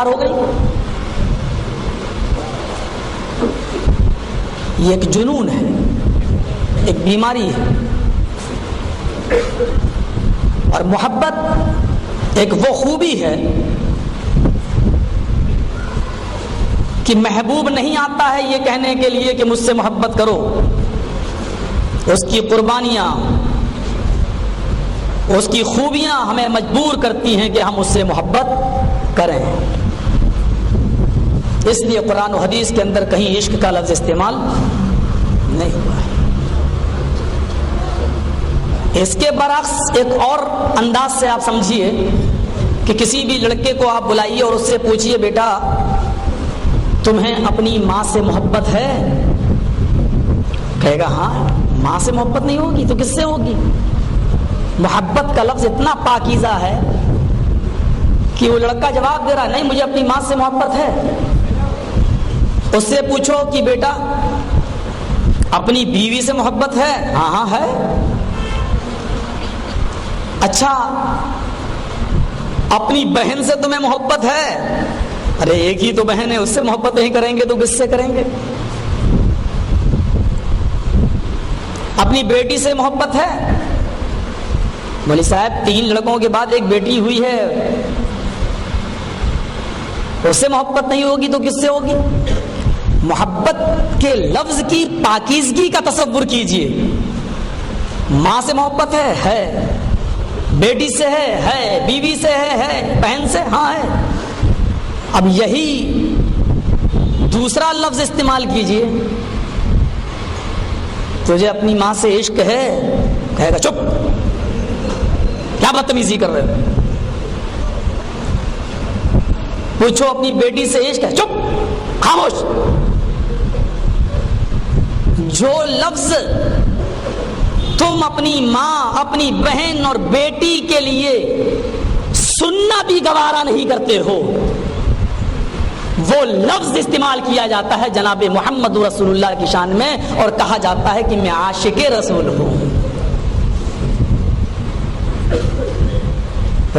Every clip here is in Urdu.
ہو گئی. یہ ایک جنون ہے، ایک بیماری ہے. اور محبت ایک وہ خوبی ہے کہ محبوب نہیں آتا ہے یہ کہنے کے لیے کہ مجھ سے محبت کرو. اس کی قربانیاں، اس کی خوبیاں ہمیں مجبور کرتی ہیں کہ ہم اس سے محبت کریں. اس لیے قرآن و حدیث کے اندر کہیں عشق کا لفظ استعمال نہیں ہوا ہے. اس کے برعکس ایک اور انداز سے آپ سمجھیے کہ کسی بھی لڑکے کو آپ بلائیے اور اس سے پوچھئے بیٹا تمہیں اپنی ماں سے محبت ہے؟ کہے گا ہاں. ماں سے محبت نہیں ہوگی تو کس سے ہوگی؟ محبت کا لفظ اتنا پاکیزہ ہے کہ وہ لڑکا جواب دے رہا ہے نہیں مجھے اپنی ماں سے محبت ہے. اس سے پوچھو کہ بیٹا اپنی بیوی سے محبت ہے؟ ہاں ہاں ہے. اچھا اپنی بہن سے تمہیں محبت ہے؟ ارے ایک ہی تو بہن ہے، اس سے محبت نہیں کریں گے تو کس سے کریں گے؟ اپنی بیٹی سے محبت ہے؟ مولوی صاحب 3 لڑکوں کے بعد ایک بیٹی ہوئی ہے، اس سے محبت نہیں ہوگی تو کس سے ہوگی؟ محبت کے لفظ کی پاکیزگی کا تصور کیجئے. ماں سے محبت ہے، بیٹی سے ہے، بیوی سے ہے، بہن سے ہاں ہے. اب یہی دوسرا لفظ استعمال کیجئے تجھے اپنی ماں سے عشق ہے؟ کہے گا چپ، کیا بدتمیزی کر رہے ہو. پوچھو اپنی بیٹی سے عشق ہے؟ چپ، خاموش. جو لفظ تم اپنی ماں، اپنی بہن اور بیٹی کے لیے سننا بھی گوارا نہیں کرتے ہو، وہ لفظ استعمال کیا جاتا ہے جناب محمد رسول اللہ کی شان میں اور کہا جاتا ہے کہ میں عاشق رسول ہوں.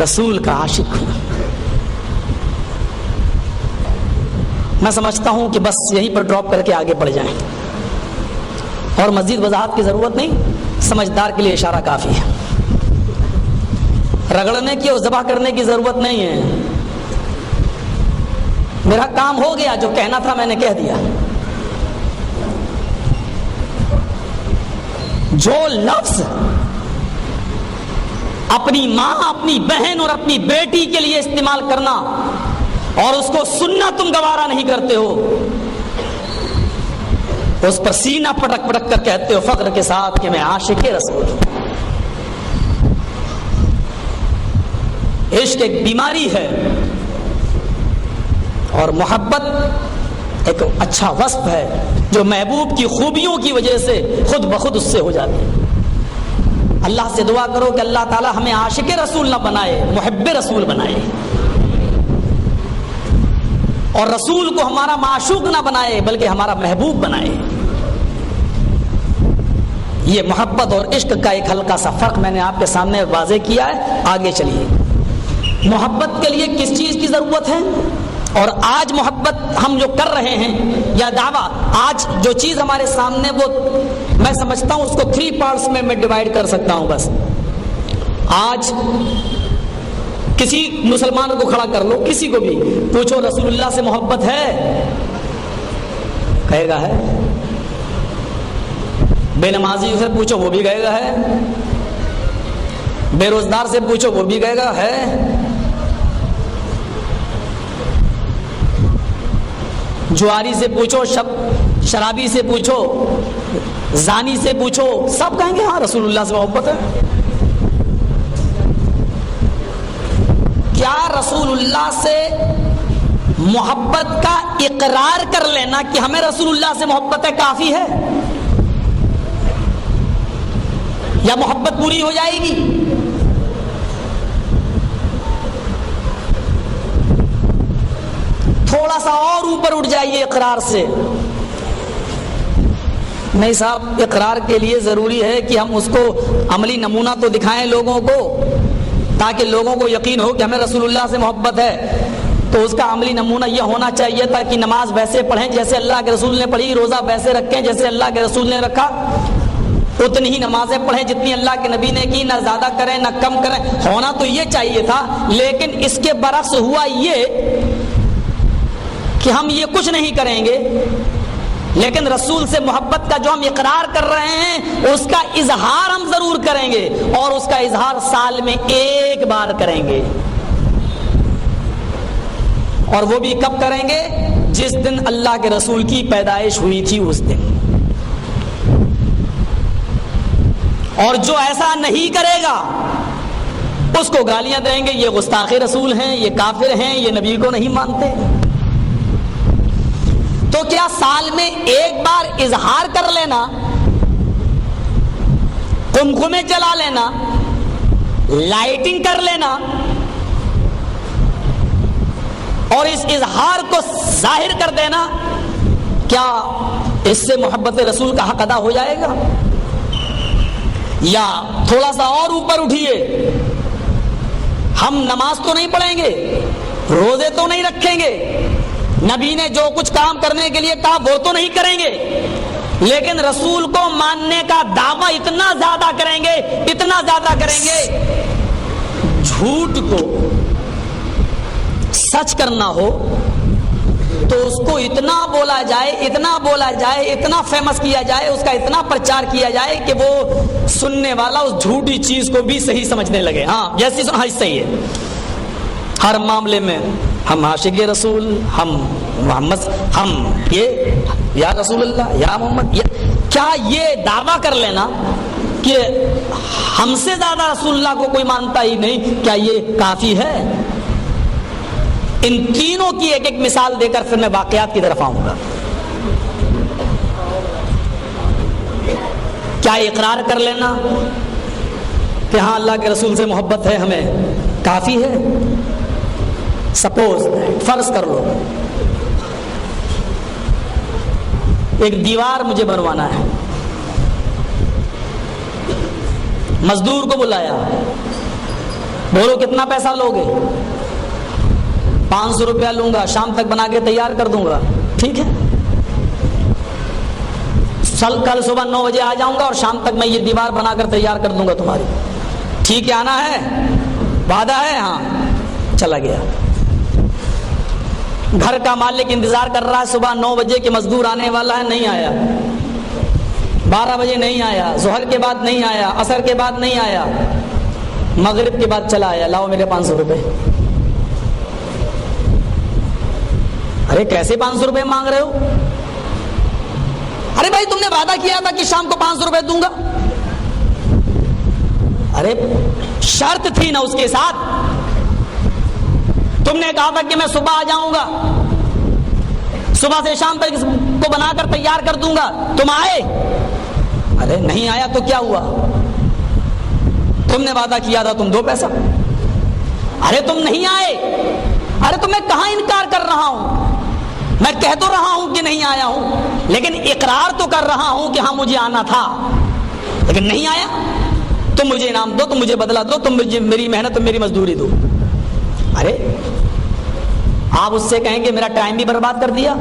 رسول کا عاشق ہوں. میں سمجھتا ہوں کہ بس یہیں پر ڈراپ کر کے آگے بڑھ جائیں اور مزید وضاحت کی ضرورت نہیں. سمجھدار کے لیے اشارہ کافی ہے. رگڑنے کی اور ذبح کرنے کی ضرورت نہیں ہے. میرا کام ہو گیا، جو کہنا تھا میں نے کہہ دیا. جو لفظ اپنی ماں، اپنی بہن اور اپنی بیٹی کے لیے استعمال کرنا اور اس کو سننا تم گوارا نہیں کرتے ہو، اس پر سینہ پٹک پٹک کر کہتے ہو فخر کے ساتھ کہ میں عاشق رسول ہوں. عشق ایک بیماری ہے اور محبت ایک اچھا وصف ہے جو محبوب کی خوبیوں کی وجہ سے خود بخود اس سے ہو جاتی ہے. اللہ سے دعا کرو کہ اللہ تعالی ہمیں عاشق رسول نہ بنائے، محب رسول بنائے، اور رسول کو ہمارا معشوق نہ بنائے بلکہ ہمارا محبوب بنائے. یہ محبت اور عشق کا ایک ہلکا سا فرق میں نے آپ کے سامنے واضح کیا ہے. آگے چلیے. محبت کے لیے کس چیز کی ضرورت ہے؟ اور آج محبت ہم جو کر رہے ہیں یا دعویٰ، آج جو چیز ہمارے سامنے، وہ میں سمجھتا ہوں اس کو 3 پارٹس میں ڈیوائڈ کر سکتا ہوں. بس آج کسی مسلمان کو کھڑا کر لو، کسی کو بھی پوچھو رسول اللہ سے محبت ہے؟ کہے گا ہے. بے نمازی سے پوچھو وہ بھی کہے گا ہے. بے روزگار سے پوچھو وہ بھی کہے گا ہے. جواری سے پوچھو، شرابی سے پوچھو، زانی سے پوچھو، سب کہیں گے ہاں رسول اللہ سے محبت ہے. کیا رسول اللہ سے محبت کا اقرار کر لینا کہ ہمیں رسول اللہ سے محبت ہے کافی ہے؟ یا محبت پوری ہو جائے گی؟ تھوڑا سا اور اوپر اٹھ جائیے اقرار سے. نہیں صاحب، اقرار کے لیے ضروری ہے کہ ہم اس کو عملی نمونہ تو دکھائیں لوگوں کو، تاکہ لوگوں کو یقین ہو کہ ہمیں رسول اللہ سے محبت ہے. تو اس کا عملی نمونہ یہ ہونا چاہیے تھا کہ نماز ویسے پڑھیں جیسے اللہ کے رسول نے پڑھی، روزہ ویسے رکھیں جیسے اللہ کے رسول نے رکھا، اتنی ہی نمازیں پڑھیں جتنی اللہ کے نبی نے کی، نہ زیادہ کریں نہ کم کریں، ہونا تو یہ چاہیے تھا۔ لیکن اس کے برعکس ہوا یہ کہ ہم یہ کچھ نہیں کریں گے، لیکن رسول سے محبت کا جو ہم اقرار کر رہے ہیں اس کا اظہار ہم ضرور کریں گے، اور اس کا اظہار سال میں ایک بار کریں گے، اور وہ بھی کب کریں گے؟ جس دن اللہ کے رسول کی پیدائش ہوئی تھی اس دن۔ اور جو ایسا نہیں کرے گا اس کو گالیاں دیں گے، یہ گستاخ رسول ہیں، یہ کافر ہیں، یہ نبی کو نہیں مانتے۔ تو کیا سال میں ایک بار اظہار کر لینا، قمقمے جلا لینا، لائٹنگ کر لینا اور اس اظہار کو ظاہر کر دینا، کیا اس سے محبت رسول کا حق ادا ہو جائے گا؟ یا تھوڑا سا اور اوپر اٹھیے، ہم نماز تو نہیں پڑھیں گے، روزے تو نہیں رکھیں گے، نبی نے جو کچھ کام کرنے کے لیے کہا وہ تو نہیں کریں گے، لیکن رسول کو ماننے کا دعویٰ اتنا زیادہ کریں گے، اتنا زیادہ کریں گے، جھوٹ کو سچ کرنا ہو تو اس کو اتنا بولا جائے، اتنا بولا جائے، اتنا فیمس کیا جائے، اس کا اتنا پرچار کیا جائے کہ وہ سننے والا اس جھوٹی چیز کو بھی صحیح سمجھنے لگے۔ ہاں جیسی ہاں صحیح ہے، ہر معاملے میں ہم عاشق رسول، ہم محمد، ہم یہ یا رسول اللہ یا محمد، کیا یہ دعویٰ کر لینا کہ ہم سے زیادہ رسول اللہ کو کوئی مانتا ہی نہیں، کیا یہ کافی ہے؟ ان تینوں کی ایک ایک مثال دے کر پھر میں واقعات کی طرف آؤں گا۔ کیا اقرار کر لینا کہ ہاں اللہ کے رسول سے محبت ہے ہمیں کافی ہے؟ سپوز فرض کر لو ایک دیوار مجھے بنوانا ہے، مزدور کو بلایا، بولو کتنا پیسہ لوگے؟ 500 روپیہ لوں گا، شام تک بنا کے تیار کر دوں گا، ٹھیک ہے؟ کل صبح 9 بجے آ جاؤں گا اور شام تک میں یہ دیوار بنا کر تیار کر دوں گا تمہاری، ٹھیک ہے؟ آنا ہے، وعدہ ہے؟ ہاں، چلا گیا۔ گھر کا مالک انتظار کر رہا ہے، صبح 9 بجے کے مزدور آنے والا ہے، نہیں آیا، 12 بجے نہیں آیا، ظہر کے بعد نہیں آیا، عصر کے بعد نہیں آیا، مغرب کے بعد چلا آیا، لاؤ میرے 500 روپے۔ ارے کیسے 500 روپے مانگ رہے ہو؟ ارے بھائی تم نے وعدہ کیا تھا کہ شام کو 500 روپے دوں گا۔ ارے شرط تھی نا اس کے ساتھ، تم نے کہا تھا کہ میں صبح آ جاؤں گا، صبح سے شام تک اس کو بنا کر تیار کر دوں گا، تم آئے؟ ارے نہیں آیا تو کیا ہوا؟ تم نے وعدہ کیا تھا، تم دو پیسہ۔ ارے تم نہیں آئے، ارے تو میں کہاں انکار کر رہا ہوں، میں کہہ تو رہا ہوں کہ نہیں آیا ہوں، لیکن اقرار تو کر رہا ہوں کہ ہاں مجھے آنا تھا، لیکن نہیں آیا، تم مجھے انعام دو، تم مجھے بدلہ دو، تم مجھے میری محنت، تم میری مزدوری دو۔ ارے آپ اس سے کہیں گے میرا ٹائم بھی برباد کر دیا،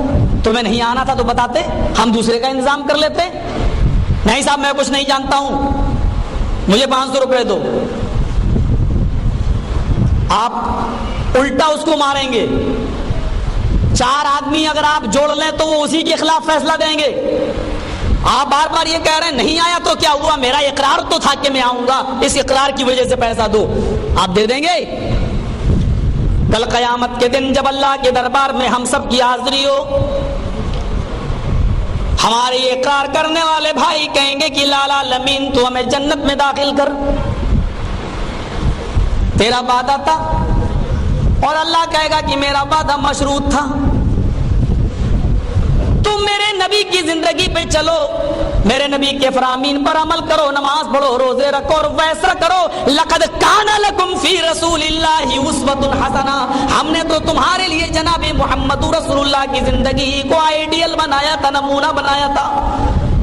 تمہیں نہیں آنا تھا تو بتاتے، ہم دوسرے کا انتظام کر لیتے۔ نہیں صاحب میں کچھ نہیں جانتا ہوں، مجھے 500 روپے دو۔ آپ الٹا اس کو ماریں گے، 4 آدمی اگر آپ جوڑ لیں تو وہ اسی کے خلاف فیصلہ دیں گے۔ آپ بار بار یہ کہہ رہے ہیں نہیں آیا تو کیا ہوا، میرا اقرار تو تھا کہ میں آؤں گا، اس اقرار کی وجہ سے پیسہ دو، آپ دے دیں گے؟ کل قیامت کے دن جب اللہ کے دربار میں ہم سب کی حاضری ہو، ہمارے اقرار کرنے والے بھائی کہیں گے کہ لالا لمین تو ہمیں جنت میں داخل کر، تیرا وعدہ تھا، اور اللہ کہے گا کہ میرا وعدہ مشروط تھا، تم میرے نبی کی زندگی پہ چلو، میرے نبی کے فرامین پر عمل کرو، نماز پڑھو، روزے رکھو اور ویسا کرو، لقد کان لکم فی رسول اللہ اسوۃ حسنہ، ہم نے تو تمہارے لیے جناب محمد رسول اللہ کی زندگی کو آئیڈیل بنایا تھا، نمونہ بنایا تھا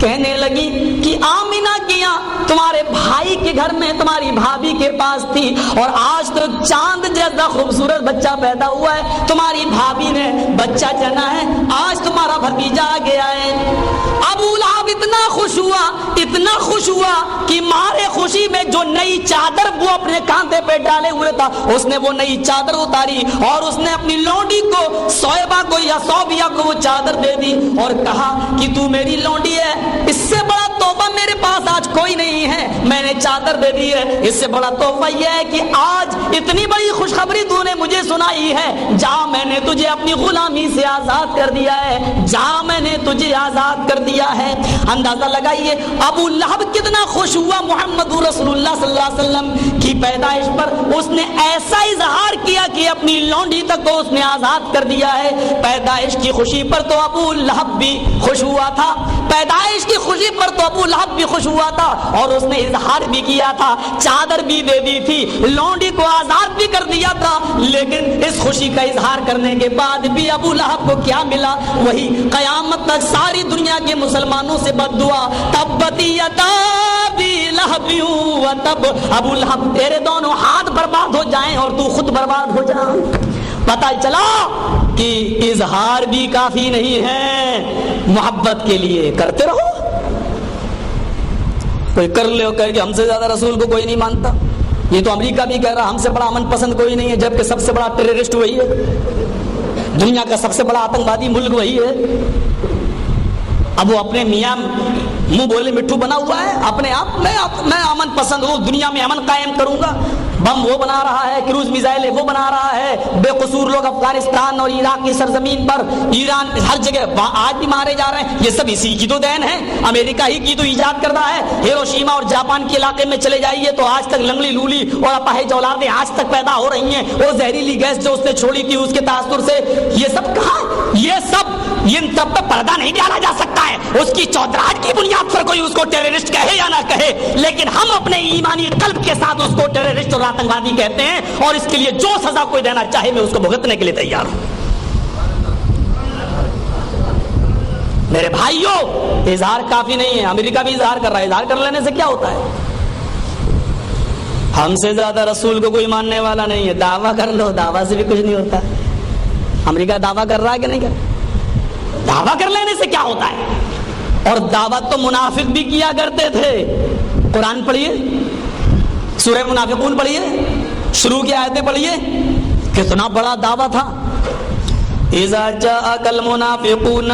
کہنے لگی کہ آمینہ کیا تمہارے بھائی کے گھر میں تمہاری بھابھی کے پاس تھی اور آج تو چاند جیسا خوبصورت بچہ پیدا ہوا ہے، تمہاری بھابھی نے بچہ جنا ہے، آج تمہارا بھتیجا آ گیا ہے۔ ابو لہب اتنا خوش ہوا کہ مارے خوشی میں جو نئی چادر وہ اپنے کاندھے پہ ڈالے ہوئے تھا اس نے وہ نئی چادر اتاری اور اس نے اپنی لونڈی کو صویبہ کو یا صوبیہ کو وہ چادر دے دی اور کہا کہ تو میری لونڈی ہے، اس سے بڑا توبہ میرے پاس آج کوئی نہیں ہے، میں نے چادر دے دی ہے، اس سے بڑا توبہ یہ ہے کہ آج اتنی بڑی خوشخبری تو نے مجھے سنائی ہے، جا میں نے تجھے اپنی غلامی سے آزاد کر دیا ہے، جا میں نے تجھے آزاد کر دیا ہے۔ اندازہ لگائیے ابو لہب کتنا خوش ہوا محمد رسول اللہ صلی اللہ علیہ وسلم کی پیدائش پر، اس نے ایسا اظہار کیا کہ اپنی لونڈی تک کو اس نے آزاد کر دیا ہے۔ پیدائش کی خوشی پر تو ابو لہب بھی خوش ہوا تھا، پیدائش کی خوشی پر تو ابو لہب بھی خوش ہوا تھا اور اس نے اظہار بھی کیا تھا، چادر بھی دے دی تھی، لونڈی کو آزاد بھی کر دیا تھا، لیکن اس خوشی کا اظہار کرنے کے بعد بھی ابو لہب کو کیا ملا؟ وہی قیامت تک ساری دنیا کے مسلمانوں سے بد دعا، تبت یدا ابی لہب و تب، ابو لہب تیرے دونوں ہاتھ برباد ہو جائیں اور تو خود برباد ہو جا۔ پتہ چلا کہ اظہار بھی کافی نہیں ہے، محبت کے لیے کرتے رہو۔ کوئی کر لے کہے کہ ہم سے زیادہ رسول کو کوئی نہیں مانتا، یہ تو امریکہ بھی کہہ رہا ہم سے بڑا امن پسند کوئی نہیں ہے، جبکہ سب سے بڑا ٹیررسٹ وہی ہے، دنیا کا سب سے بڑا آتنکوادی ملک وہی ہے۔ اب وہ اپنے میاں منہ بولے مٹھو بنا ہوا ہے، اپنے آپ میں امن پسند ہوں، دنیا میں امن قائم کروں گا، بم وہ بنا رہا ہے، کروز میزائل وہ بنا رہا ہے، بے قصور لوگ افغانستان اور عراق کی سرزمین پر، ایران ہر جگہ آج بھی مارے جا رہے ہیں، یہ سب اسی کی تو دین ہے، امریکہ ہی کی تو ایجاد کردہ ہے۔ ہیروشیما اور جاپان کے علاقے میں چلے جائیے تو آج تک لنگڑی لولی اور اپاہج اولادیں آج تک پیدا ہو رہی ہیں، وہ زہریلی گیس جو اس نے چھوڑی تھی اس کے تاثر سے، یہ سب کہاں، ان سب پہ پردہ نہیں ڈالا جا سکتا ہے، اس کی چودراہٹ کی بنیاد پر کوئی اس کو ٹیررسٹ کہے یا نہ کہے، لیکن ہم اپنے ایمانی قلب کے ساتھ اس کو ٹیررسٹ اور آتنکوادی کہتے ہیں، اور اس کے لیے جو سزا کوئی دینا چاہے میں اس کو بھگتنے کے لیے تیار ہوں۔ میرے بھائیوں، اظہار کافی نہیں ہے، امریکہ بھی اظہار کر رہا ہے، اظہار کر لینے سے کیا ہوتا ہے؟ ہم سے زیادہ رسول کو کوئی ماننے والا نہیں ہے، دعویٰ کر لو، دعویٰ سے بھی کچھ نہیں ہوتا۔ امریکہ دعویٰ کر رہا ہے کہ نہیں کر رہا؟ دعویٰ کر لینے سے کیا ہوتا ہے؟ اور دعوت تو منافق بھی کیا کرتے تھے۔ قرآن پڑھیے، سورہ منافقون پڑھیے، شروع کی آیتیں پڑھیے، کتنا بڑا دعویٰ تھا۔ اذا جاءك المنافقون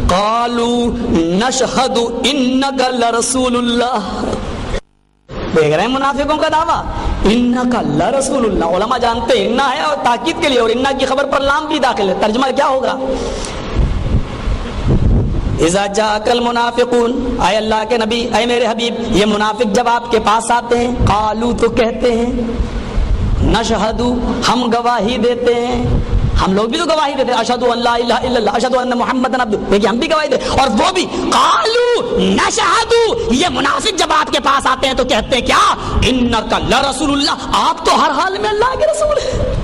قالوا نشهد انك لرسول اللہ، دیکھ رہے ہیں منافقوں کا دعویٰ، انک لرسول اللہ، علماء جانتے ہیں انہ ہے اور تاکید کے لیے، اور انہ کی خبر پر لام بھی داخل ہے، ترجمہ کیا ہوگا؟ اذا جاءك المنافقون، اے اللہ کے نبی، اے میرے حبیب، یہ منافق جب آپ کے پاس آتے ہیں، قالو تو کہتے ہیں، نشہد ہم گواہی دیتے ہیں، ہم لوگ بھی تو گواہی دیتے ہیں، اشہد ان لا الہ الا اللہ اشہد ان محمد عبدہ، دیکھیے ہم بھی گواہی دیتے ہیں، اور وہ بھی قالو نشہد، یہ منافق جب آپ کے پاس آتے ہیں تو کہتے ہیں کیا؟ انک لرسول اللہ، آپ تو ہر حال میں اللہ کے رسول ہیں،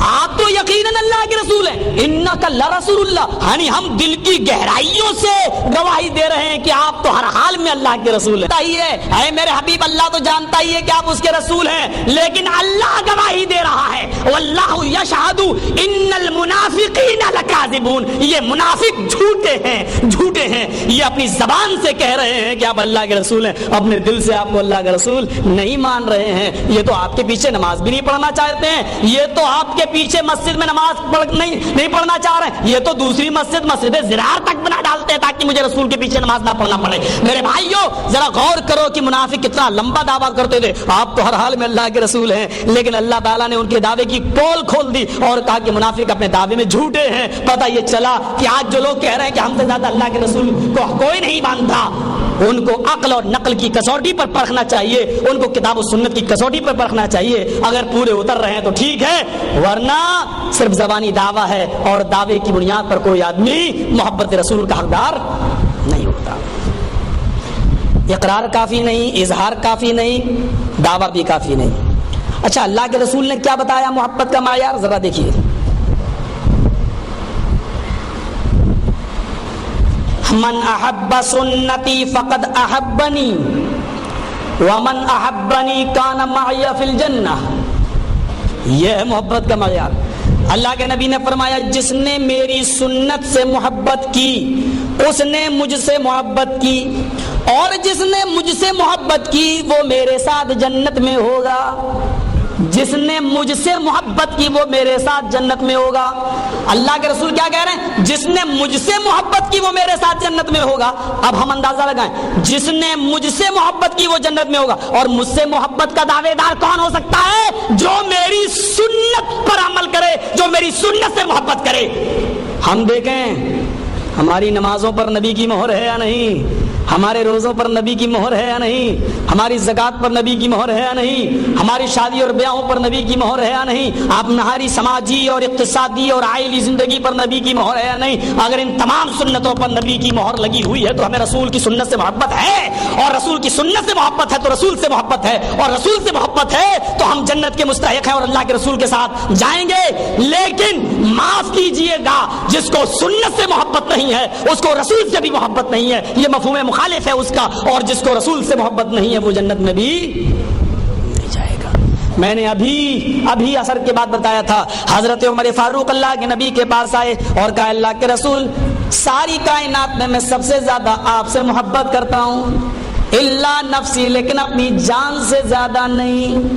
آپ تو یقیناً اللہ کے رسول ہیں، انک لرسول اللہ، یعنی ہم دل کی گہرائیوں سے گواہی دے رہے ہیں کہ آپ تو ہر حال میں اللہ کے رسول ہیں۔ اے میرے حبیب، اللہ تو جانتا ہی ہے کہ آپ اس کے رسول ہیں، لیکن اللہ گواہی دے رہا ہے، واللہ یشہد ان المنافقین لکاذبون، یہ منافق جھوٹے ہیں، یہ اپنی زبان سے کہہ رہے ہیں کہ آپ اللہ کے رسول ہیں، اپنے دل سے آپ کو اللہ کا رسول نہیں مان رہے ہیں۔ یہ تو آپ کے پیچھے نماز بھی نہیں پڑھنا چاہتے ہیں، یہ تو آپ کے پیچھے مسجد میں نماز نہیں پڑھنا چاہ رہے ہیں، یہ تو دوسری مسجد زرار تک بنا ڈالتے ہیں تاکہ مجھے رسول کے پیچھے نماز نہ پڑھنا پڑے۔ میرے بھائیوں، ذرا غور کرو کہ منافق کتنا لمبا دعویٰ کرتے تھے، آپ تو ہر حال میں اللہ کے رسول ہیں، لیکن اللہ تعالیٰ نے ان کے دعوے کی پول کھول دی اور کہا کہ منافق اپنے دعوے میں جھوٹے ہیں۔ پتہ یہ چلا کہ آج جو لوگ کہہ رہے ہیں کہ ہم سے زیادہ اللہ کے رسول کو کوئی نہیں مانتا، ان کو عقل اور نقل کی کسوٹی پر پرکھنا چاہیے، ان کو کتاب و سنت کی کسوٹی پر پرکھنا چاہیے، اگر پورے اتر رہے ہیں تو ٹھیک ہے، ورنہ صرف زبانی دعویٰ ہے اور دعوے کی بنیاد پر کوئی آدمی محبت رسول کا حقدار نہیں ہوتا۔ اقرار کافی نہیں، اظہار کافی نہیں، دعویٰ بھی کافی نہیں۔ اچھا، اللہ کے رسول نے کیا بتایا محبت کا معیار؟ ذرا دیکھیے، من احب سنتی فقد احبنی ومن احبنی کان معی فی الجنہ. یہ ہے محبت کا معیار. اللہ کے نبی نے فرمایا جس نے میری سنت سے محبت کی اس نے مجھ سے محبت کی، اور جس نے مجھ سے محبت کی وہ میرے ساتھ جنت میں ہوگا. جس نے مجھ سے محبت کی وہ میرے ساتھ جنت میں ہوگا. اللہ کے رسول کیا کہہ رہے ہیں؟ جس نے مجھ سے محبت کی وہ میرے ساتھ جنت میں ہوگا. اب ہم اندازہ لگائیں، جس نے مجھ سے محبت کی وہ جنت میں ہوگا. اور مجھ سے محبت کا دعوے دار کون ہو سکتا ہے؟ جو میری سنت پر عمل کرے، جو میری سنت سے محبت کرے. ہم دیکھیں ہماری نمازوں پر نبی کی مہر ہے یا نہیں، ہمارے روزوں پر نبی کی مہر ہے یا نہیں، ہماری زکوٰۃ پر نبی کی مہر ہے یا نہیں، ہماری شادی اور بیاہوں پر نبی کی مہر ہے یا نہیں، آپ ہماری سماجی اور اقتصادی اور عائلی زندگی پر نبی کی مہر ہے یا نہیں. اگر ان تمام سنتوں پر نبی کی مہر لگی ہوئی ہے تو ہمیں رسول کی سنت سے محبت ہے، اور رسول کی سنت سے محبت ہے تو رسول سے محبت ہے، اور رسول سے محبت ہے تو ہم جنت کے مستحق ہیں اور اللہ کے رسول کے ساتھ جائیں گے. لیکن معاف کیجئے گا، جس کو سنت سے محبت نہیں ہے اس کو رسول سے بھی محبت نہیں ہے. یہ مفہوم مخالف ہے اس کا، اور جس کو رسول سے محبت نہیں ہے وہ جنت میں بھی نہیں جائے گا. میں نے ابھی عصر کے بعد بتایا تھا، حضرت عمر فاروق اللہ کے نبی کے پاس آئے اور کہا اللہ کے رسول ساری کائنات میں سب سے زیادہ آپ سے محبت کرتا ہوں، الا نفسی، لیکن اپنی جان سے زیادہ نہیں.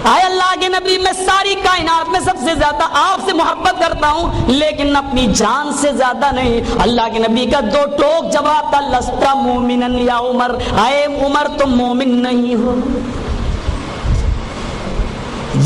آئے اللہ کے نبی میں ساری کائنات میں سب سے زیادہ آپ سے محبت کرتا ہوں لیکن اپنی جان سے زیادہ نہیں. اللہ کے نبی کا دو ٹوک جواب تھا، لستا مومنا یا عمر، آئے عمر تم مومن نہیں ہو.